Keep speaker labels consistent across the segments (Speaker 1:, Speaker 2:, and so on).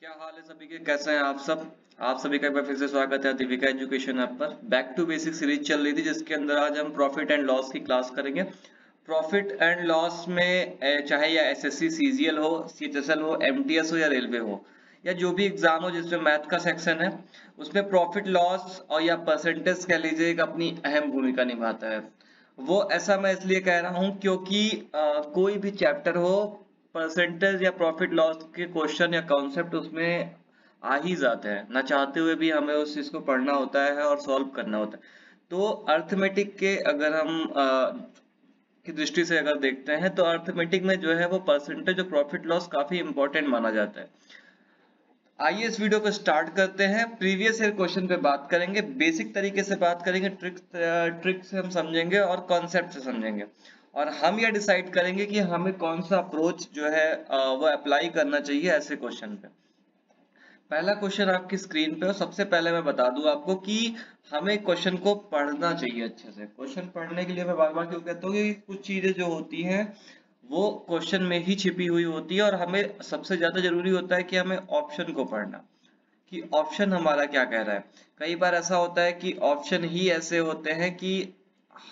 Speaker 1: क्या हाल है सभी के, कैसे हैं आप सब। आप सभी का एक बार फिर से स्वागत है दीपिका एजुकेशन ऐप पर। बैक टू बेसिक सीरीज चल रही थी जिसके अंदर आज हम प्रॉफिट एंड लॉस की क्लास करेंगे। प्रॉफिट एंड लॉस में चाहे या एसएससी सीजीएल हो, सीएचएसएल हो, एमटीएस हो या रेलवे हो या जो भी एग्जाम हो जिसमें मैथ का सेक्शन है, उसमें प्रॉफिट लॉस और या परसेंटेज कह लीजिए एक अपनी अहम भूमिका निभाता है। वो ऐसा मैं इसलिए कह रहा हूँ क्योंकि कोई भी चैप्टर हो, परसेंटेज या प्रॉफिट लॉस के क्वेश्चन या कॉन्सेप्ट उसमें आ ही जाते हैं, ना चाहते हुए भी हमें उस चीज को पढ़ना होता है और सॉल्व करना होता है। तो अर्थमेटिक के अगर हम की दृष्टि से अगर देखते हैं तो अर्थमेटिक में जो है वो परसेंटेज और प्रॉफिट लॉस काफी इंपॉर्टेंट माना जाता है। आइए इस वीडियो को स्टार्ट करते हैं। प्रीवियस ईयर क्वेश्चन पे बात करेंगे, बेसिक तरीके से बात करेंगे, ट्रिक से हम समझेंगे और कॉन्सेप्ट से समझेंगे। और हम यह डिसाइड करेंगे कि हमें कौन सा अप्रोच जो है वो अप्लाई करना चाहिए ऐसे क्वेश्चन पे। पहला क्वेश्चन आपकी स्क्रीन पे, और सबसे पहले मैं बता दूं आपको कि हमें क्वेश्चन को पढ़ना चाहिए अच्छे से। क्वेश्चन पढ़ने के लिए मैं बार बार क्यों कहता हूँ कि कुछ चीजें जो होती हैं वो क्वेश्चन में ही छिपी हुई होती है, और हमें सबसे ज्यादा जरूरी होता है कि हमें ऑप्शन को पढ़ना, कि ऑप्शन हमारा क्या कह रहा है। कई बार ऐसा होता है कि ऑप्शन ही ऐसे होते हैं कि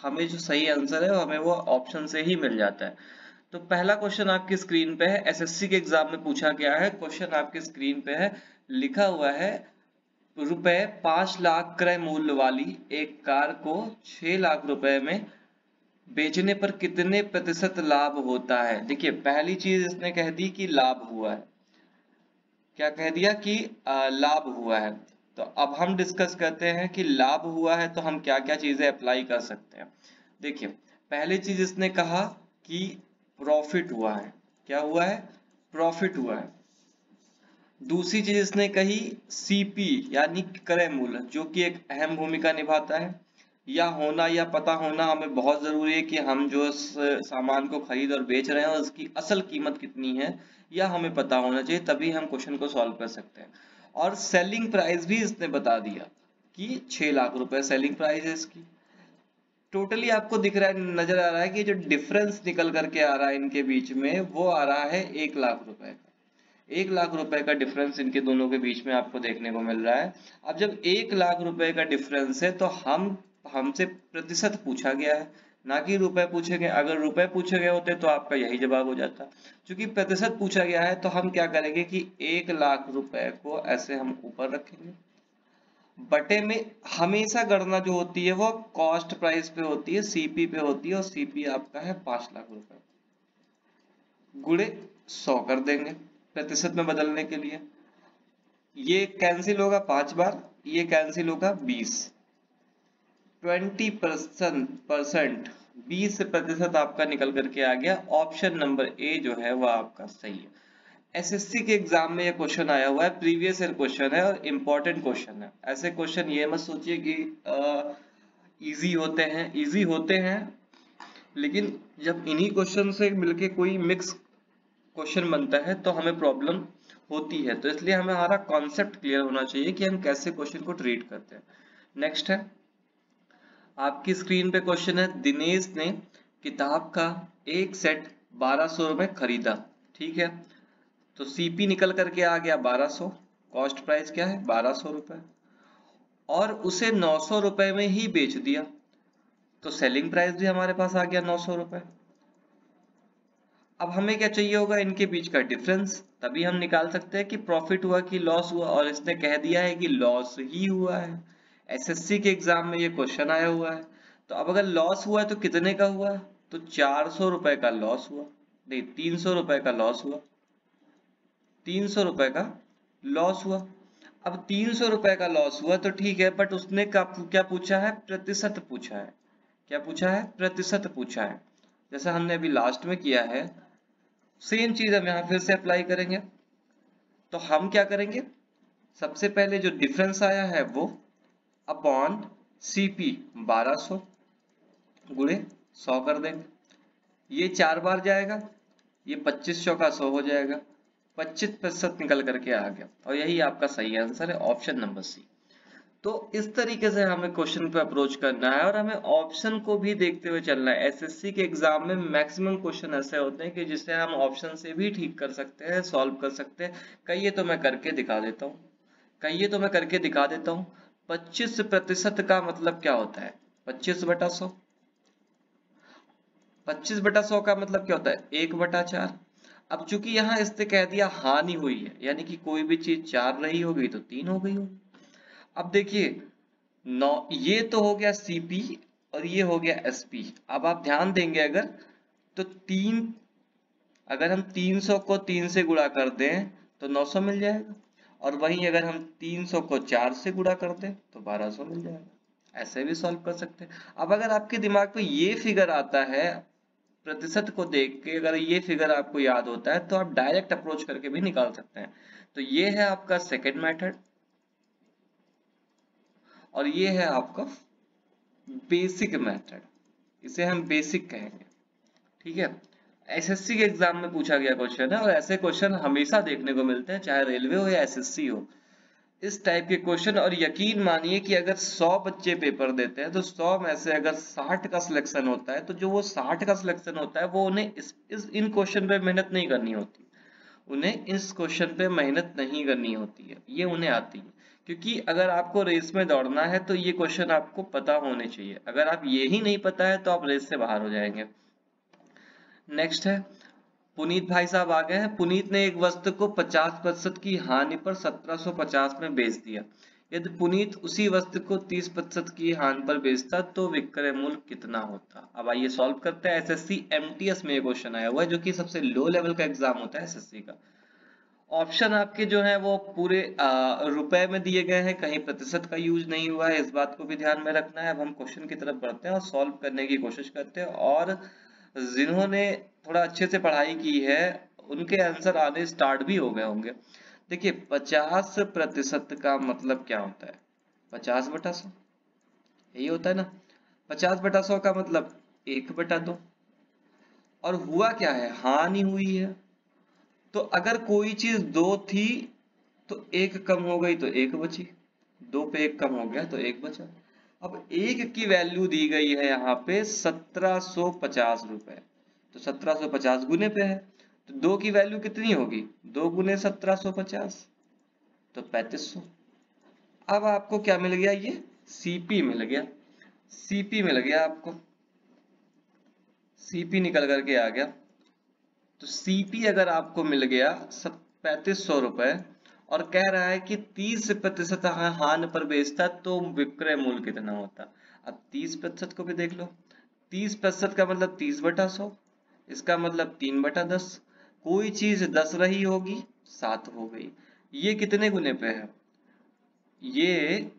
Speaker 1: हमें जो सही आंसर है वो हमें वो ऑप्शन से ही मिल जाता है। तो पहला क्वेश्चन आपकी स्क्रीन पे है, एसएससी के एग्जाम में पूछा गया है। क्वेश्चन आपकी स्क्रीन पे है, लिखा हुआ है रुपए 5 लाख क्रय मूल्य वाली एक कार को 6 लाख रुपए में बेचने पर कितने प्रतिशत लाभ होता है। देखिए पहली चीज इसने कह दी कि लाभ हुआ है। क्या कह दिया कि लाभ हुआ है। तो अब हम डिस्कस करते हैं कि लाभ हुआ है तो हम क्या क्या चीजें अप्लाई कर सकते हैं। देखिए पहली चीज इसने कहा कि प्रॉफिट हुआ है। क्या हुआ है? प्रॉफिट हुआ है। दूसरी चीज इसने कही सीपी यानी क्रय मूल्य, जो कि एक अहम भूमिका निभाता है। या होना या पता होना हमें बहुत जरूरी है कि हम जो सामान को खरीद और बेच रहे हैं उसकी असल कीमत कितनी है, या हमें पता होना चाहिए, तभी हम क्वेश्चन को सॉल्व कर सकते हैं। और सेलिंग प्राइस भी इसने बता दिया कि 6 लाख रुपए सेलिंग प्राइस है इसकी। टोटली आपको दिख रहा है, नजर आ रहा है कि जो डिफरेंस निकल करके आ रहा है इनके बीच में वो आ रहा है 1 लाख रुपए का। 1 लाख रुपए का डिफरेंस इनके दोनों के बीच में आपको देखने को मिल रहा है। अब जब 1 लाख रुपए का डिफरेंस है तो हमसे प्रतिशत पूछा गया है, ना कि रुपए पूछे गए। अगर रुपए पूछे गए होते तो आपका यही जवाब हो जाता। क्योंकि प्रतिशत पूछा गया है तो हम क्या करेंगे कि 1 लाख रुपए को ऐसे हम ऊपर रखेंगे, बटे में हमेशा गणना जो होती है वो कॉस्ट प्राइस पे होती है, सीपी पे होती है, और सीपी आपका है 5 लाख रुपए, गुणे 100 कर देंगे प्रतिशत में बदलने के लिए। ये कैंसिल होगा 5 बार, ये कैंसिल होगा 20, 20%, 20% आपका निकल करके आ गया। ऑप्शन नंबर ए जो है वह आपका सही है। एसएससी के एग्जाम में ये क्वेश्चन आया हुआ है, प्रीवियस ईयर क्वेश्चन है और इम्पोर्टेंट क्वेश्चन है। ऐसे क्वेश्चन ये मत सोचिए कि इजी होते हैं, इजी होते हैं, लेकिन जब इन्हीं क्वेश्चन से मिलके कोई मिक्स क्वेश्चन बनता है तो हमें प्रॉब्लम होती है। तो इसलिए हमें हमारा कॉन्सेप्ट क्लियर होना चाहिए कि हम कैसे क्वेश्चन को ट्रीट करते हैं। नेक्स्ट है आपकी स्क्रीन पे क्वेश्चन है, दिनेश ने किताब का एक सेट 1200 में खरीदा। ठीक है, तो सीपी निकल करके आ गया 1200, कॉस्ट प्राइस क्या है 1200 रुपए, और उसे 900 रुपए में ही बेच दिया, तो सेलिंग प्राइस भी हमारे पास आ गया 900 रुपए। अब हमें क्या चाहिए होगा? इनके बीच का डिफरेंस, तभी हम निकाल सकते हैं कि प्रॉफिट हुआ कि लॉस हुआ, और इसने कह दिया है कि लॉस ही हुआ है। एसएससी के एग्जाम में ये क्वेश्चन आया हुआ है। तो अब अगर लॉस हुआ है तो कितने का हुआ? तो 400 रुपए का लॉस हुआ, नहीं 300 रुपए का लॉस हुआ, 300 रुपए का लॉस हुआ। अब 300 रुपए का लॉस हुआ तो ठीक है, बट उसने क्या पूछा है? प्रतिशत पूछा है। क्या पूछा है? प्रतिशत पूछा है। जैसा हमने अभी लास्ट में किया है, सेम चीज हम यहाँ फिर से अप्लाई करेंगे। तो हम क्या करेंगे? सबसे पहले जो डिफरेंस आया है वो अपॉन सीपी 1200 गुणे 100 कर देंगे। ये 4 बार जाएगा, ये 2500 का 100 हो जाएगा, 25% निकल करके आ गया, और यही आपका सही आंसर है, ऑप्शन नंबर सी। तो इस तरीके से हमें क्वेश्चन पे अप्रोच करना है और हमें ऑप्शन को भी देखते हुए चलना है। एसएससी के एग्जाम में मैक्सिमम क्वेश्चन ऐसे होते हैं कि जिसे हम ऑप्शन से भी ठीक कर सकते हैं, सॉल्व कर सकते हैं। कहिए तो मैं करके दिखा देता हूँ, 25% का मतलब क्या होता है? 25/100। 25/100 का मतलब क्या होता है? 1/4। अब चूंकि यहाँ इसने कह दिया हानि हुई है, यानी कि कोई भी चीज 4 रही होगी तो 3 हो गई होगी। अब देखिए, नौ ये तो हो गया सीपी और ये हो गया एसपी। अब आप ध्यान देंगे अगर, तो अगर हम 300 को 3 से गुणा कर दें तो 900 मिल जाएगा, और वहीं अगर हम 300 को 4 से गुणा कर दें तो 1200 मिल जाएगा। ऐसे भी सॉल्व कर सकते हैं। अब अगर आपके दिमाग में ये फिगर आता है, प्रतिशत को देख के अगर ये फिगर आपको याद होता है, तो आप डायरेक्ट अप्रोच करके भी निकाल सकते हैं। तो ये है आपका सेकेंड मेथड, और ये है आपका बेसिक मेथड, इसे हम बेसिक कहेंगे। ठीक है, एसएससी के एग्जाम में पूछा गया क्वेश्चन है, और ऐसे क्वेश्चन हमेशा देखने को मिलते हैं, चाहे रेलवे हो या एसएससी हो, इस टाइप के क्वेश्चन। और यकीन मानिए कि अगर 100 बच्चे पेपर देते हैं तो 100 में से अगर 60 का सिलेक्शन होता है, तो जो वो 60 का सिलेक्शन होता है वो उन्हें इन क्वेश्चन पे मेहनत नहीं करनी होती, उन्हें इस क्वेश्चन पे मेहनत नहीं करनी होती है, ये उन्हें आती है। क्योंकि अगर आपको रेस में दौड़ना है तो ये क्वेश्चन आपको पता होने चाहिए। अगर आप ये ही नहीं पता है तो आप रेस से बाहर हो जाएंगे। नेक्स्ट है, पुनीत भाई साहब आ गए हैं। पुनीत ने एक वस्तु को 50% की हानि पर 1750 में बेच दिया। यदि पुनीत उसी वस्तु को 30% की हानि पर बेचता तो विक्रय मूल्य कितना होता? अब आइए सॉल्व करते हैं। एसएससी एमटीएस में ये क्वेश्चन आया हुआ है, जो कि सबसे लो लेवल का एग्जाम होता है एसएससी का। ऑप्शन आपके जो है वो पूरे रुपए में दिए गए हैं, कहीं प्रतिशत का यूज नहीं हुआ है, इस बात को भी ध्यान में रखना है। अब हम क्वेश्चन की तरफ बढ़ते हैं और सॉल्व करने की कोशिश करते हैं, और जिन्होंने थोड़ा अच्छे से पढ़ाई की है उनके आंसर आने स्टार्ट भी हो गए होंगे। देखिए, 50% का मतलब क्या होता है? 50/100, यही होता है ना। 50/100 का मतलब 1/2, और हुआ क्या है? हानि हुई है। तो अगर कोई चीज 2 थी तो 1 कम हो गई तो 1 बची, 2 पे 1 कम हो गया तो 1 बचा। अब 1 की वैल्यू दी गई है यहाँ पे 1750 रुपए, तो 1750 गुने पे है, तो 2 की वैल्यू कितनी होगी? 2 गुने 1750 तो 3500। अब आपको क्या मिल गया? ये सीपी मिल गया, सीपी मिल गया आपको, सीपी निकल करके आ गया। तो सीपी अगर आपको मिल गया 3500 रुपए, और कह रहा है कि 30% हानि पर बेचता तो विक्रय मूल्य कितना होता? अब 30% को भी देख लो, 30% का मतलब 30/100, इसका मतलब 3/10। कोई चीज 10 रही होगी, 7 हो गई। ये कितने गुने पे है? ये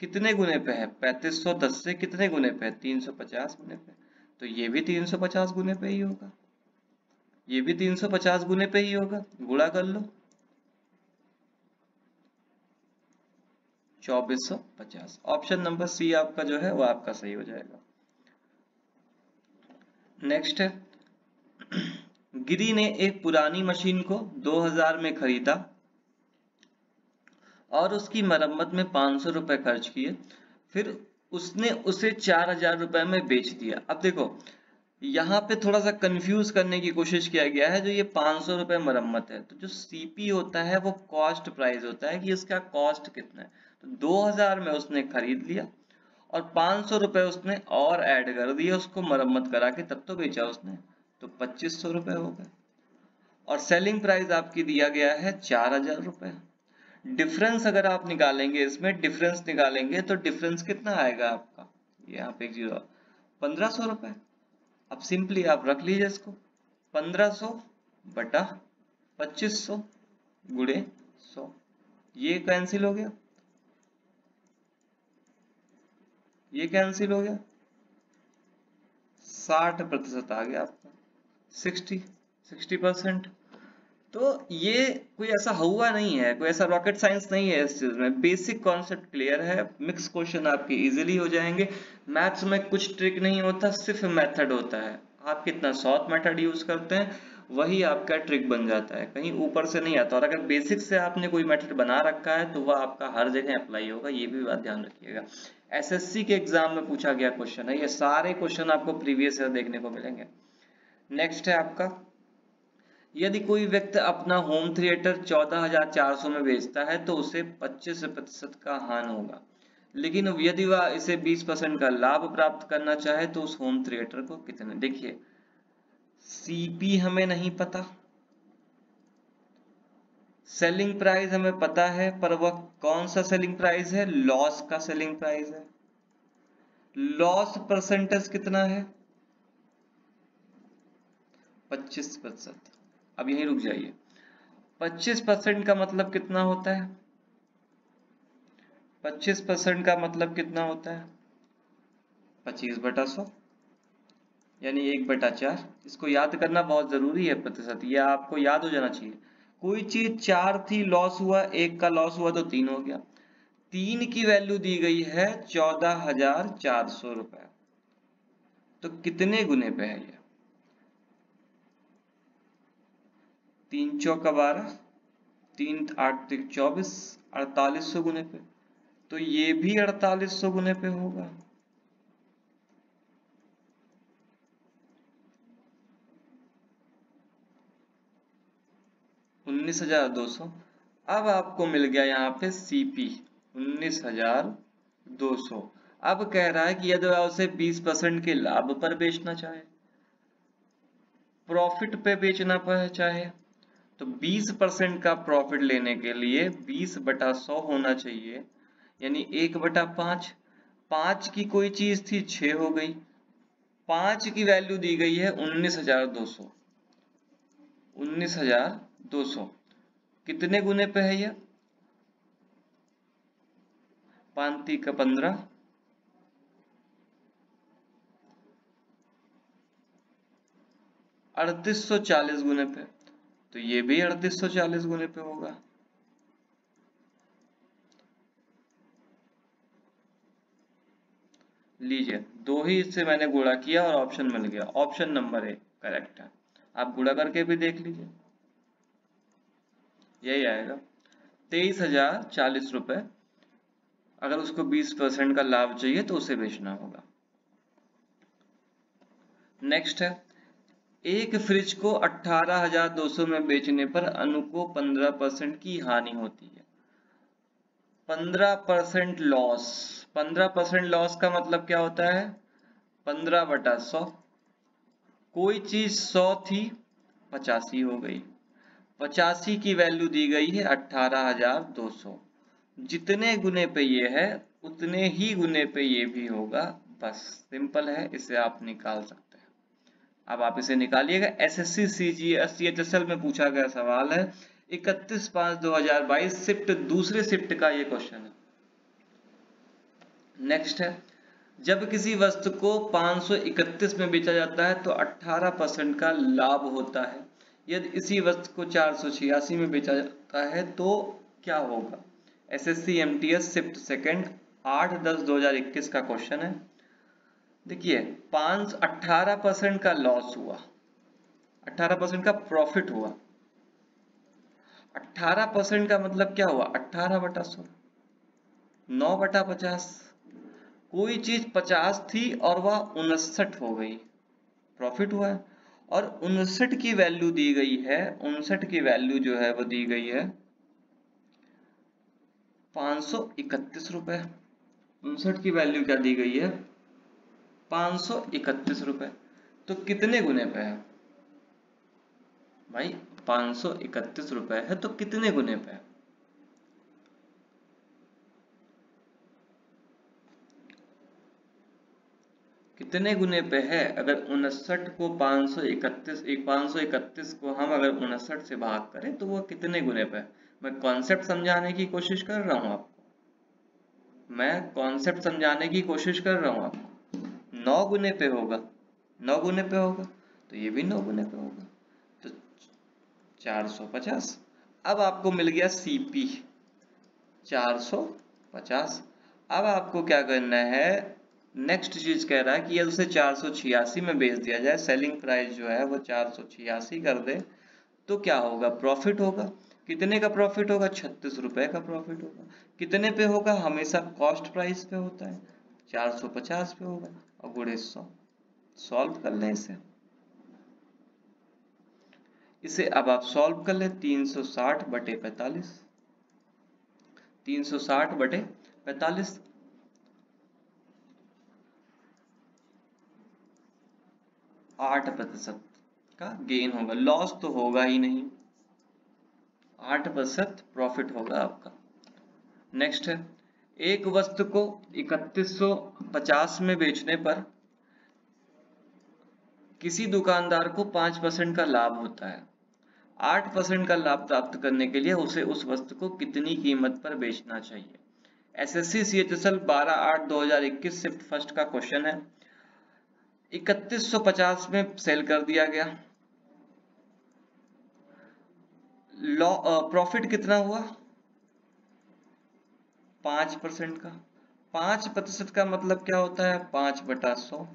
Speaker 1: कितने गुने पे है? 3500 10 से कितने गुने पे है? 350 गुने पे। तो ये भी 350 गुने पे ही होगा, ये भी 350 गुने पे ही होगा, गुणा कर लो, 2450। ऑप्शन नंबर सी आपका जो है वो आपका सही हो जाएगा। नेक्स्ट है, गिरी ने एक पुरानी मशीन को 2000 में खरीदा और उसकी मरम्मत में 500 रुपए खर्च किए, फिर उसने उसे 4000 रुपए में बेच दिया। अब देखो, यहाँ पे थोड़ा सा कंफ्यूज करने की कोशिश किया गया है। जो ये 500 रुपए मरम्मत है, तो जो सीपी होता है वो कॉस्ट प्राइस होता है कि इसका कॉस्ट कितना है। तो 2000 में उसने खरीद लिया और 500 रुपए उसने और ऐड कर दिए उसको मरम्मत करा के, तब तो बेचा उसने, तो 2500 रुपए हो गए। और सेलिंग प्राइस आपकी दिया गया है 4000 रुपए। डिफरेंस अगर आप निकालेंगे, इसमें डिफरेंस निकालेंगे तो डिफरेंस कितना आएगा आपका? यहाँ पे एक 0, 1500 रुपए। अब सिंपली आप रख लीजिए इसको, 1500 बटा 2500 गुणे 100, ये कैंसिल हो गया, ये कैंसिल हो गया, 60% आ गया आपका, 60%। तो ये कोई ऐसा हुआ नहीं है, कोई ऐसा रॉकेट साइंस नहीं है इस चीज में, बेसिक कॉन्सेप्ट क्लियर है। मिक्स क्वेश्चन आपके इजीली हो जाएंगे। मैथ्स में कुछ ट्रिक नहीं होता, सिर्फ मेथड होता है। आप कितना शॉर्ट मेथड यूज करते हैं वही आपका ट्रिक बन जाता है, कहीं ऊपर से नहीं आता। और अगर बेसिक से आपने कोई मेथड बना रखा है तो वह आपका हर जगह अप्लाई होगा, ये भी बात ध्यान रखिएगा। एसएससी के एग्जाम में पूछा गया क्वेश्चन है, ये सारे क्वेश्चन आपको प्रीवियस ईयर देखने को मिलेंगे। नेक्स्ट है आपका, यदि कोई व्यक्ति अपना होम थिएटर 14,400 में बेचता है तो उसे 25% का हान होगा, लेकिन यदि वह इसे 20% का लाभ प्राप्त करना चाहे तो उस होम थिएटर को कितने। देखिए सीपी हमें नहीं पता, सेलिंग प्राइस हमें पता है, पर वह कौन सा सेलिंग प्राइस है, लॉस का सेलिंग प्राइस है। लॉस परसेंटेज कितना है, 25%। अब यहीं रुक जाइए, 25% का मतलब कितना होता है, 25% का मतलब कितना होता है, 25/100 यानी 1/4। इसको याद करना बहुत जरूरी है प्रतिशत, यह आपको याद हो जाना चाहिए। कोई चीज 4 थी, लॉस हुआ, 1 का लॉस हुआ तो 3 हो गया। 3 की वैल्यू दी गई है 14,400 रुपए, तो कितने गुने पे है ये, 3 चौका 12, 3 8 3 24, 4800 गुने पे, तो ये भी 4800 गुने पे होगा। $19,200। अब आपको मिल गया यहाँ पे सीपी 19,200। अब कह रहा है कि यदि वह उसे 20% के लाभ पर बेचना चाहे, प्रॉफिट पे बेचना चाहे, तो 20% का प्रॉफिट लेने के लिए 20/100 होना चाहिए, यानी 1/5। 5 की कोई चीज थी, 6 हो गई। 5 की वैल्यू दी गई है 19,200। 19,200 कितने गुने पे है ये, 5 का 15, 3840 गुने पे, तो ये भी 3840 गुने पे होगा। लीजिए, दो ही इससे मैंने गुणा किया और ऑप्शन मिल गया, ऑप्शन नंबर ए करेक्ट है। आप गुणा करके भी देख लीजिए, यही आएगा 23,040 रुपए। अगर उसको 20% का लाभ चाहिए तो उसे बेचना होगा। नेक्स्ट है, एक फ्रिज को 18,200 में बेचने पर अनु को 15% की हानि होती है। 15% लॉस, 15% लॉस का मतलब क्या होता है, 15/100। कोई चीज 100 थी, 85 हो गई। 85 की वैल्यू दी गई है 18,200। जितने गुने पे ये है उतने ही गुने पे ये भी होगा, बस सिंपल है, इसे आप निकाल सकते हैं। अब आप इसे निकालिएगा। एसएससी सीजीएस सीएचएसएल में पूछा गया सवाल है, 31/5/2022 शिफ्ट, दूसरे शिफ्ट का ये क्वेश्चन है। नेक्स्ट है, जब किसी वस्तु को 531 में बेचा जाता है तो 18% का लाभ होता है। यदि इसी वस्तु को 486 में बेचा जाता है तो क्या होगा। एसएससी एमटीएस शिफ्ट सेकंड 8/10/2021 का क्वेश्चन है। देखिए 18% का लॉस हुआ, 18% का प्रॉफिट हुआ। 18% का मतलब क्या हुआ, 18/100, 9/50। कोई चीज 50 थी और वह 59 हो गई, प्रॉफिट हुआ है। और 59 की वैल्यू दी गई है, 59 की वैल्यू जो है वो दी गई है 531 रुपए। 59 की वैल्यू क्या दी गई है, 531 रुपए। तो कितने गुने पे है भाई, 531 रुपए है तो कितने गुने पे है। कितने गुने पे है, अगर 59 को 531 को हम अगर 59 से भाग करें तो वो कितने गुने पे है। मैं कॉन्सेप्ट समझाने की कोशिश कर रहा हूं आपको, मैं कॉन्सेप्ट समझाने की कोशिश कर रहा हूं आपको। 9 गुने पे होगा, 9 गुने पे होगा, तो ये भी 9 गुने पे होगा, तो 450। अब आपको मिल गया सीपी 450। अब आपको क्या करना है, नेक्स्ट चीज कह रहा है कि यदि उसे 486 में बेच दिया जाए, सेलिंग प्राइस जो है वो 486 कर दे, तो क्या होगा? प्रॉफिट होगा। कितने का प्रॉफिट होगा? 36 रुपए का प्रॉफिट होगा। कितने पे होगा? हमेशा कॉस्ट प्राइस पे होता है, 450 पे होगा, और गुणे 100। सॉल्व कर लें इसे। अब आप सॉल्व कर ले। 360 बटे 45, 360 बटे 45, 8% का गेन होगा, लॉस तो होगा ही नहीं, 8% प्रॉफिट होगा आपका। नेक्स्ट है, एक वस्तु को 3150 में बेचने पर किसी दुकानदार को 5% का लाभ होता है। 8% का लाभ प्राप्त करने के लिए उसे उस वस्तु को कितनी कीमत पर बेचना चाहिए? एसएससी सीएचएसएल 12/8/2021 शिफ्ट फर्स्ट का क्वेश्चन है। 3150 में सेल कर दिया गया, प्रॉफिट कितना हुआ? 5% का। 5% का मतलब क्या होता है? 5/100,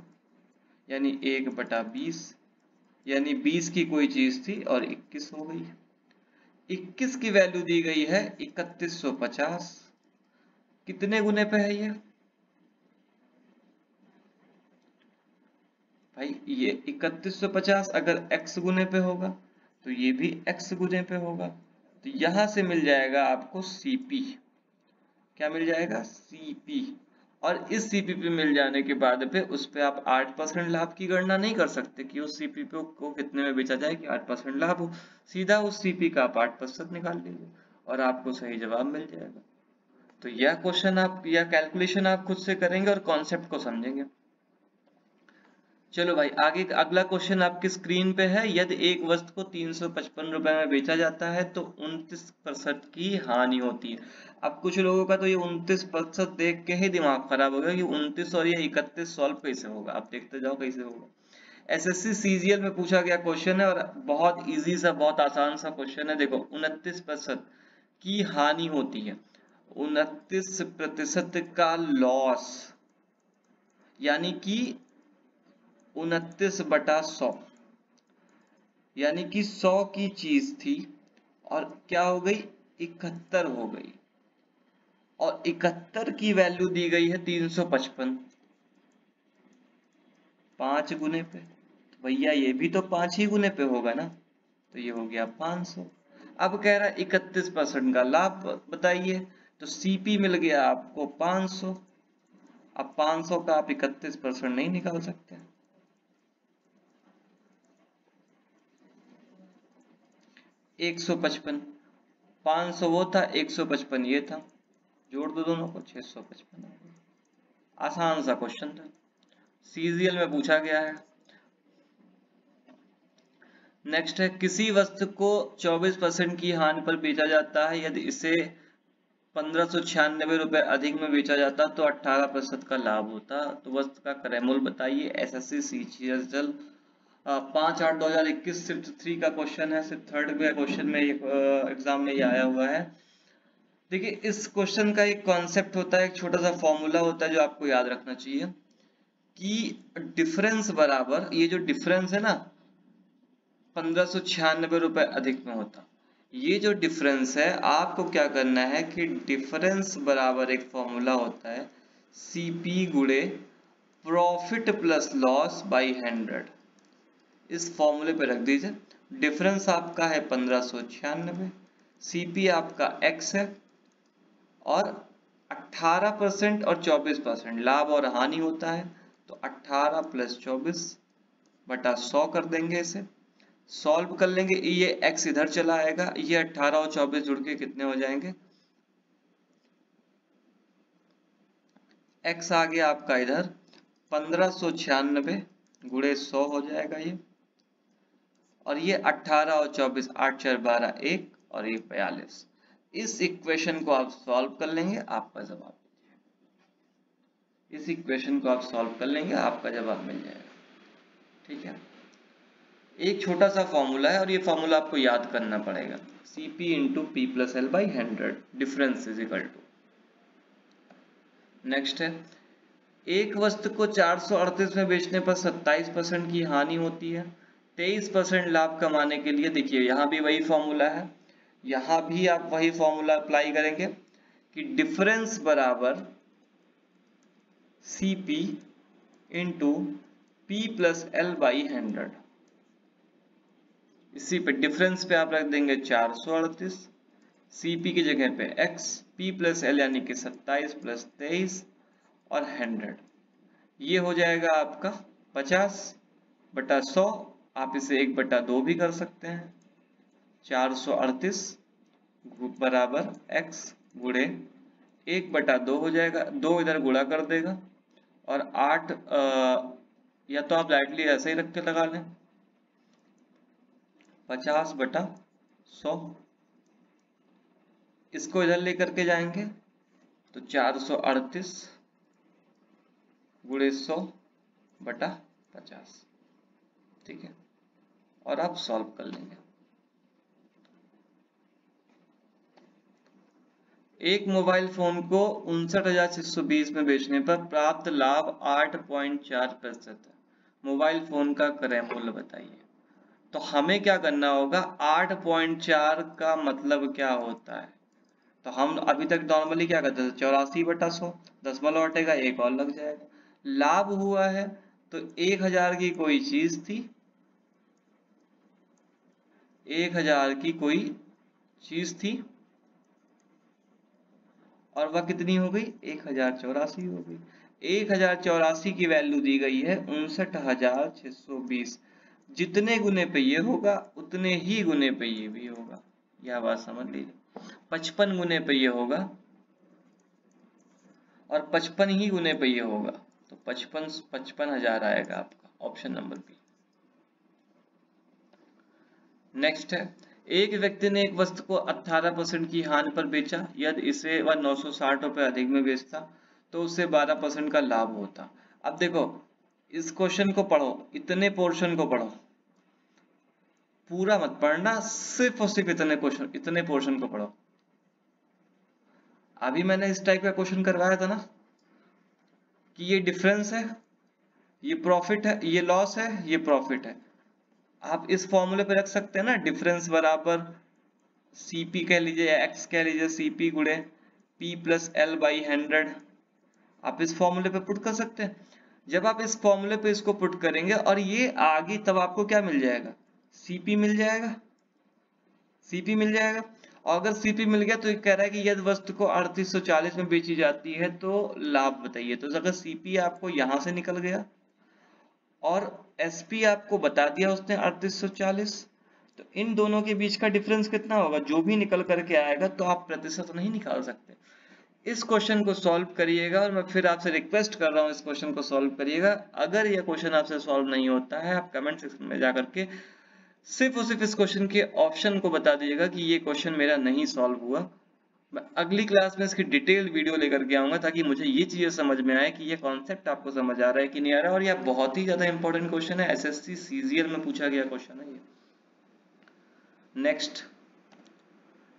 Speaker 1: यानी 1/20, यानी 20 की कोई चीज थी और 21 हो गई। 21 की वैल्यू दी गई है 3150, कितने गुने पे है ये भाई? ये 3150 अगर x गुने पे होगा तो ये भी x गुने पे होगा, तो यहां से मिल जाएगा आपको CP। क्या मिल जाएगा? CP। और इस CP पे मिल जाने के बाद पे उस पे आप 8% लाभ की गणना नहीं कर सकते कि उस CP पे को कितने में बेचा जाए कि 8% लाभ हो। सीधा उस CP का आप 8% निकाल लीजिए और आपको सही जवाब मिल जाएगा। तो यह क्वेश्चन आप या कैलकुलेशन आप खुद से करेंगे और कॉन्सेप्ट को समझेंगे। चलो भाई आगे अगला क्वेश्चन आपकी स्क्रीन पे है। यदि एक वस्तु को 355 रुपए में बेचा जाता है तो 29% की हानि होती है। अब कुछ लोगों का तो ये 29% देख के ही दिमाग खराब हो गया कि 29 और ये 31 सॉल्व कैसे होगा। आप देखते जाओ कैसे होगा। एसएससी सीजीएल में पूछा गया क्वेश्चन है और बहुत इजी सा, बहुत आसान सा क्वेश्चन है। देखो 29% की हानि होती है, 29% का लॉस, यानी कि 29/100, यानी कि 100 की चीज थी और क्या हो गई? 71 हो गई, और 71 की वैल्यू दी गई है 355, 5 गुने पे। तो भैया ये भी तो 5 ही गुने पे होगा ना, तो ये हो गया 500। अब कह रहा है 31% का लाभ बताइए, तो सीपी मिल गया आपको 500। अब 500 का आप 31% नहीं निकाल सकते, 155, 500 वो था, 155 ये था, जोड़ दो दोनों को, 655। आसान सा क्वेश्चन था, सीजीएल में पूछा गया है। नेक्स्ट है, किसी वस्तु को 24% की हानि पर बेचा जाता है, यदि इसे 1596 रुपए अधिक में बेचा जाता तो 18% का लाभ होता। तो वस्तु का क्रय मूल्य बताइए। एसएससी सीजीएल 5/8/2021 शिफ्ट 3 का क्वेश्चन है, शिफ्ट थर्ड में क्वेश्चन में एग्जाम में ये आया हुआ है। देखिए इस क्वेश्चन का एक कॉन्सेप्ट होता है, एक छोटा सा फॉर्मूला होता है जो आपको याद रखना चाहिए कि डिफरेंस बराबर, ये जो डिफरेंस है ना 1596 रुपए अधिक में होता, ये जो डिफरेंस है आपको क्या करना है कि डिफरेंस बराबर एक फॉर्मूला होता है सीपी गुणे प्रॉफिट प्लस लॉस बाई 100। इस फॉर्मूले पे रख दीजिए। डिफरेंस आपका है 1596, सीपी आपका एक्स है, और 18% और 24% लाभ और हानि होता है, तो 18 + 24/100 कर देंगे। इसे सॉल्व कर लेंगे, ये x इधर चला आएगा, ये 18 और 24 जुड़ के कितने हो जाएंगे? x आ गया आपका इधर 1596 गुणे 100 हो जाएगा ये, और ये 18 और 24, 8 4 12 1, और ये 42। इस इक्वेशन को आप सॉल्व कर लेंगे, आपका जवाब, इस इक्वेशन को आप सॉल्व कर लेंगे, आपका जवाब मिल जाएगा। ठीक है, एक छोटा सा फॉर्मूला है और ये फॉर्मूला आपको याद करना पड़ेगा, Cp into P plus L by 100, difference is equal to. Next है, एक वस्तु को 438 में बेचने पर 27% की हानि होती है। 23% लाभ कमाने के लिए, देखिए यहाँ भी वही फॉर्मूला है, यहाँ भी आप वही फॉर्मूला अप्लाई करेंगे कि डिफरेंस बराबर CP into P plus L by 100। इसी पे डिफरेंस पे आप रख देंगे 438, CP की जगह पे X, P प्लस L यानी कि 27 प्लस 23 और 100। ये हो जाएगा आपका 50/100। आप इसे 1/2 भी कर सकते हैं। 438 बराबर x गुणे 1/2 हो जाएगा, 2 इधर गुणा कर देगा और 8 या तो आप लाइटली ऐसे ही रख के लगा लें, 50/100। इसको इधर लेकर के जाएंगे तो 438 गुणे 100/50, ठीक है, और आप सॉल्व कर लेंगे। एक मोबाइल फोन को 59,620 में बेचने पर प्राप्त लाभ 8.4% है। मोबाइल फोन का क्रय मूल्य बताइए। तो हमें क्या करना होगा, 8.4 का मतलब क्या होता है, तो हम अभी तक नॉर्मली क्या करते थे, 84/100, दशमलव हटेगा, एक और लग जाएगा। लाभ हुआ है तो 1000 की कोई चीज थी, 1000 की कोई चीज थी और वह कितनी हो गई, 1084 हो गई। 1084 की वैल्यू दी गई है 59,620। जितने गुने पे ये होगा उतने ही गुने पे ये भी होगा, यह बात समझ लीजिए। 55 गुने पे ये होगा और 55 ही गुने पे ये होगा, तो 55,000 आएगा आपका ऑप्शन नंबर बी। नेक्स्ट है, एक व्यक्ति ने एक वस्तु को 18% की हानि पर बेचा। यदि इसे वह 960 रुपए अधिक में बेचता तो उसे 12% का लाभ होता। अब देखो इस क्वेश्चन को पढ़ो, इतने पोर्शन को पढ़ो, पूरा मत पढ़ना, सिर्फ और सिर्फ इतने पोर्शन को पढ़ो। अभी मैंने इस टाइप का क्वेश्चन करवाया था ना कि ये डिफरेंस है, ये प्रॉफिट है, ये लॉस है, ये प्रॉफिट है। आप इस फॉर्मूले पे रख सकते हैं ना, डिफरेंस बराबर CP कह लीजिए या X कह लीजिए, CP गुणे P प्लस L बाई 100। आप इस फॉर्मूले पे पुट कर सकते हैं। जब आप इस फॉर्मूले पे इसको पुट करेंगे और ये आगे, तब आपको क्या मिल जाएगा, CP मिल जाएगा, CP मिल जाएगा। और अगर CP मिल गया तो ये कह रहा है कि यदि वस्तु को 3840 में बेची जाती है तो लाभ बताइए। तो अगर CP आपको यहां से निकल गया और SP आपको बता दिया उसने 3840, तो इन दोनों के बीच का डिफरेंस कितना होगा, जो भी निकल करके आएगा, तो आप प्रतिशत नहीं निकाल सकते। इस क्वेश्चन को सॉल्व करिएगा और मैं फिर आपसे रिक्वेस्ट कर रहा हूँ इस क्वेश्चन को सॉल्व करिएगा। अगर यह क्वेश्चन आपसे सॉल्व नहीं होता है, आप कमेंट सेक्शन में जाकर के सिर्फ और सिर्फ इस क्वेश्चन के ऑप्शन को बता दीजिएगा कि ये क्वेश्चन मेरा नहीं सॉल्व हुआ। मैं अगली क्लास में इसकी डिटेल वीडियो लेकर के आऊंगा ताकि मुझे ये चीजें समझ में आए कि ये कॉन्सेप्ट आपको समझ आ रहा है कि नहीं आ रहा है। और यह बहुत ही ज्यादा इंपॉर्टेंट क्वेश्चन है, SSC CGL में पूछा गया क्वेश्चन है ये। नेक्स्ट,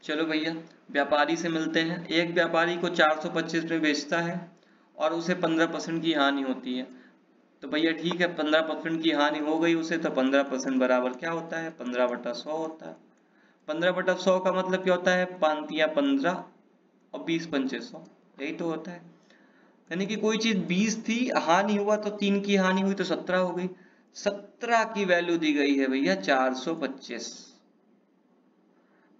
Speaker 1: चलो भैया व्यापारी से मिलते हैं। एक व्यापारी को 425 में बेचता है और उसे 15% की हानि होती है। तो भैया ठीक है, 15% की हानि हो गई उसे, तो 15% बराबर क्या होता है, 15/100 होता है। 15/100 का मतलब क्या होता है, 5 15 और 20 पंचे 100, यही तो होता है। यानी कि कोई चीज 20 थी, हानि हुआ तो 3 की हानि हुई तो 17 हो गई। 17 की वैल्यू दी गई है भैया 425।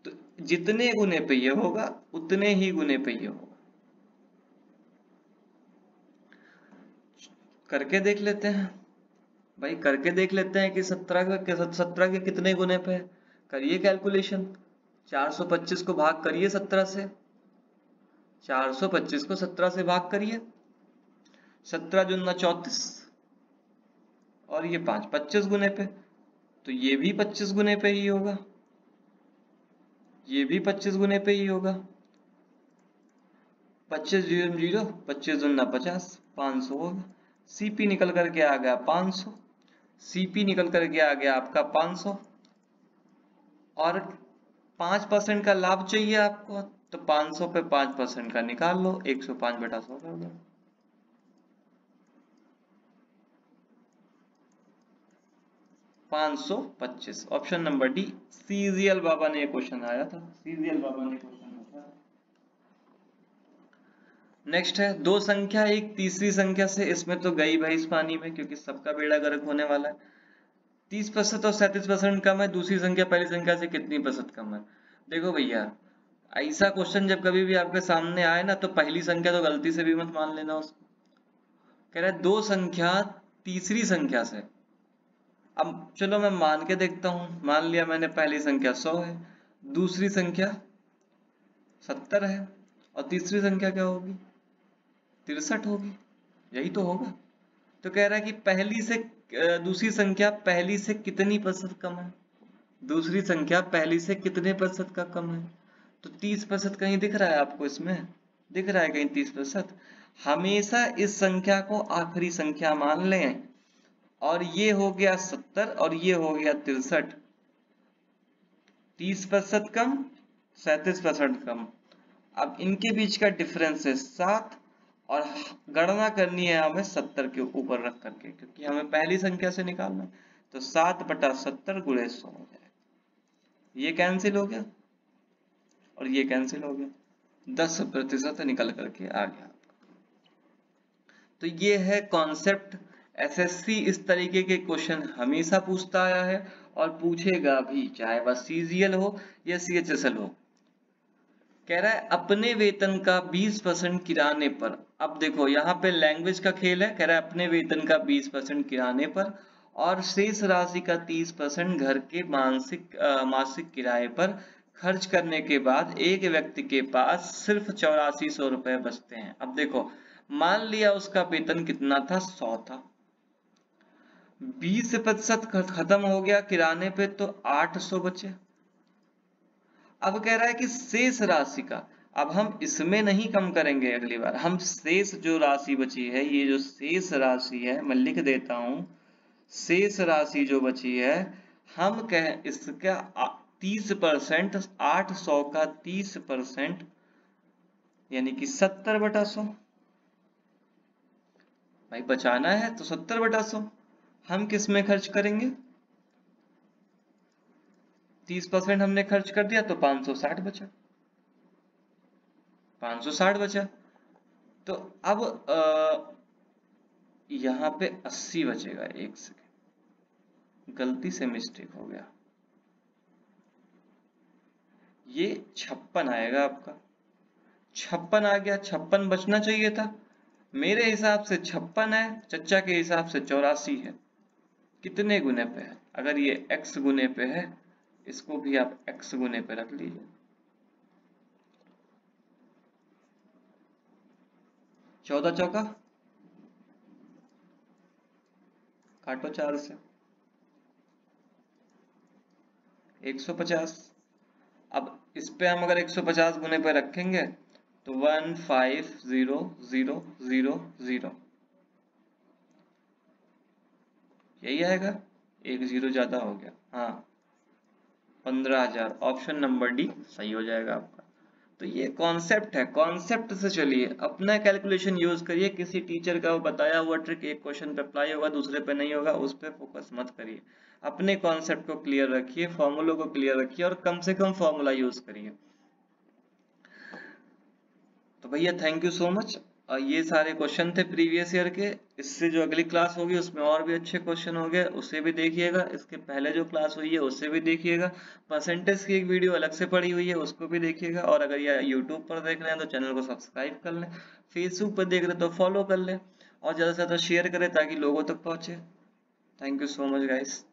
Speaker 1: तो जितने गुने पे ये होगा उतने ही गुने पे ये होगा। करके देख लेते हैं भाई, करके देख लेते हैं कि 17 के कितने गुने पे है। करिए कैलकुलेशन, 425 को भाग करिए 17 से, 425 को 17 से भाग करिए, 17 दूना 34 और ये 5 25 गुने पे, तो ये भी 25 गुने पे ही होगा, ये भी 25 गुने पे ही होगा। 25 0 0, 25 दूना 50, 500 होगा। CP निकल करके आ गया 500, CP निकल करके आ गया आपका 500 और 5% का लाभ चाहिए आपको, तो 500 पे 5% का निकाल लो, 105/100 कर दो। 525। ऑप्शन नंबर डी, सीजीएल बाबा ने क्वेश्चन आया था, सीजीएल बाबा ने क्वेश्चन आया था। नेक्स्ट है दो संख्या एक तीसरी संख्या से, इसमें तो गई भैंस पानी में क्योंकि सबका बेड़ा गर्क होने वाला है। 30% और 37% कम है, दूसरी संख्या पहली संख्या से कितनी प्रतिशत कम है। देखो भैया, ऐसा क्वेश्चन जब कभी भी आपके सामने आए ना, तो पहली संख्या तो गलती से भी मत मान लेना उसको। कह रहा है दो संख्या तीसरी संख्या से। अब चलो मैं मान के देखता हूं, मान लिया मैंने पहली संख्या 100 है, दूसरी संख्या 70 है, और तीसरी संख्या क्या होगी, 63 होगी, यही तो होगा। तो कह रहा है कि पहली से दूसरी संख्या पहली से कितनी प्रतिशत कम है, दूसरी संख्या पहली से कितने प्रतिशत का कम है। तो 30% कहीं दिख रहा है आपको, इसमें दिख रहा है कहीं 30%। हमेशा इस संख्या को आखिरी संख्या मान लें, और ये हो गया 70 और ये हो गया 63, 30% कम 37% कम। अब इनके बीच का डिफरेंस है 7, और गणना करनी है हमें 70 के ऊपर रख करके, क्योंकि हमें पहली संख्या से निकालना है। तो 7/70 गुणे 100 हो जाएगा, ये कैंसिल हो गया और ये कैंसिल हो गया, 10% निकल करके आ गया। तो ये है कॉन्सेप्ट। एसएससी इस तरीके के क्वेश्चन हमेशा पूछता आया है और पूछेगा भी, चाहे वह सीजीएल हो या सीएचएसएल हो। कह रहा है अपने वेतन का 20% किराने पर। अब देखो यहाँ पे लैंग्वेज का खेल है। कह रहा है अपने वेतन का 20% किराने पर और शेष राशि का 30% घर के मासिक किराए पर खर्च करने के बाद एक व्यक्ति के पास सिर्फ 8400 रुपए बचते हैं। अब देखो, मान लिया उसका वेतन कितना था, 100 था, 20% खत्म हो गया किराने पे तो 800 बचे। अब कह रहा है कि शेष राशि का, अब हम इसमें नहीं कम करेंगे, अगली बार हम शेष जो राशि बची है, ये जो शेष राशि है मैं लिख देता हूं, शेष राशि जो बची है हम कह इसका 30%, 800 का 30% यानी कि 70/100। भाई बचाना है तो 70/100 हम किस में खर्च करेंगे, 30% हमने खर्च कर दिया तो 560 बचा, 560 बचा। तो अब यहाँ पे 80 बचेगा, एक सेकेंड गलती से मिस्टेक हो गया, ये 56 आएगा आपका, 56 आ गया, 56 बचना चाहिए था। मेरे हिसाब से 56 है, चच्चा के हिसाब से 84 है। कितने गुने पे है, अगर ये x गुने पे है, इसको भी आप x गुने पे रख लीजिए। 14 चौका काटो 4 से, 150। अब इस पे हम अगर 150 गुने पे रखेंगे तो 150,000 यही आएगा, एक जीरो ज्यादा हो गया, हाँ 15,000। ऑप्शन नंबर डी सही हो जाएगा आपका। तो ये कॉन्सेप्ट है, कॉन्सेप्ट से चलिए, अपना कैलकुलेशन यूज करिए। किसी टीचर का वो बताया हुआ ट्रिक एक क्वेश्चन पे अप्लाई होगा, दूसरे पे नहीं होगा, उस पे फोकस मत करिए। अपने कॉन्सेप्ट को क्लियर रखिए, फॉर्मूलों को क्लियर रखिए और कम से कम फॉर्मूला यूज करिए। तो भैया थैंक यू सो मच। ये सारे क्वेश्चन थे प्रीवियस ईयर के। इससे जो अगली क्लास होगी उसमें और भी अच्छे क्वेश्चन होंगे, उसे भी देखिएगा। इसके पहले जो क्लास हुई है उससे भी देखिएगा। परसेंटेज की एक वीडियो अलग से पड़ी हुई है, उसको भी देखिएगा। और अगर ये यूट्यूब पर देख रहे हैं तो चैनल को सब्सक्राइब कर लें, फेसबुक पर देख रहे हैं तो फॉलो कर लें और ज़्यादा से ज़्यादा शेयर करें ताकि लोगों तक पहुँचे। Thank you so much guys.